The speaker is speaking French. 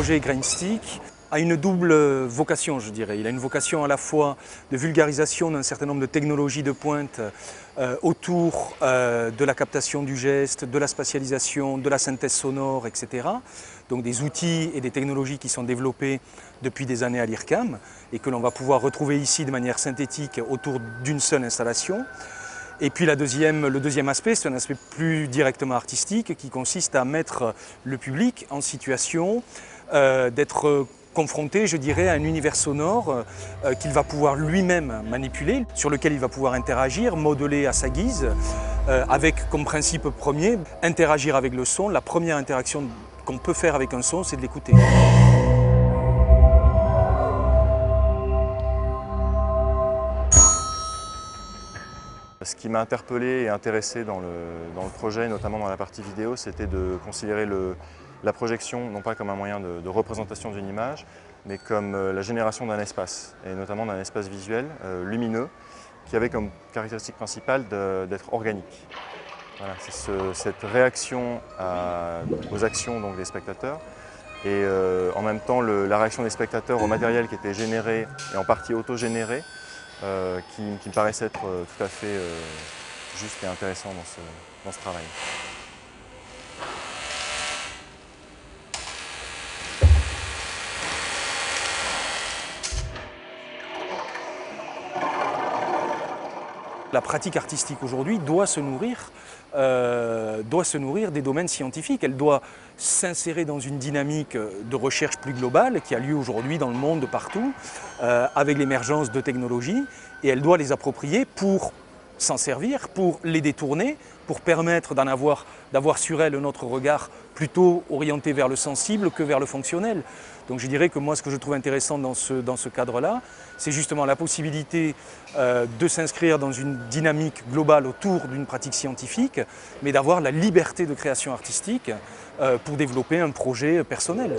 projet Grainstick a une double vocation, je dirais. Il a une vocation à la fois de vulgarisation d'un certain nombre de technologies de pointe autour de la captation du geste, de la spatialisation, de la synthèse sonore, etc. Donc des outils et des technologies qui sont développés depuis des années à l'IRCAM et que l'on va pouvoir retrouver ici de manière synthétique autour d'une seule installation. Et puis le deuxième aspect, c'est un aspect plus directement artistique qui consiste à mettre le public en situation d'être confronté, je dirais, à un univers sonore qu'il va pouvoir lui-même manipuler, sur lequel il va pouvoir interagir, modeler à sa guise, avec comme principe premier, interagir avec le son. La première interaction qu'on peut faire avec un son, c'est de l'écouter. Ce qui m'a interpellé et intéressé dans le projet, notamment dans la partie vidéo, c'était de considérer la projection non pas comme un moyen de représentation d'une image, mais comme la génération d'un espace, et notamment d'un espace visuel lumineux, qui avait comme caractéristique principale d'être organique. Voilà, c'est cette réaction aux actions donc, des spectateurs, et en même temps la réaction des spectateurs au matériel qui était généré et en partie autogénéré, qui me paraissait être tout à fait juste et intéressant dans ce travail. La pratique artistique aujourd'hui doit se nourrir des domaines scientifiques. Elle doit s'insérer dans une dynamique de recherche plus globale qui a lieu aujourd'hui dans le monde de partout, avec l'émergence de technologies, et elle doit les approprier pour s'en servir, pour les détourner, pour permettre d'avoir sur elle notre regard plutôt orienté vers le sensible que vers le fonctionnel. Donc je dirais que moi, ce que je trouve intéressant dans ce cadre-là, c'est justement la possibilité de s'inscrire dans une dynamique globale autour d'une pratique scientifique, mais d'avoir la liberté de création artistique pour développer un projet personnel.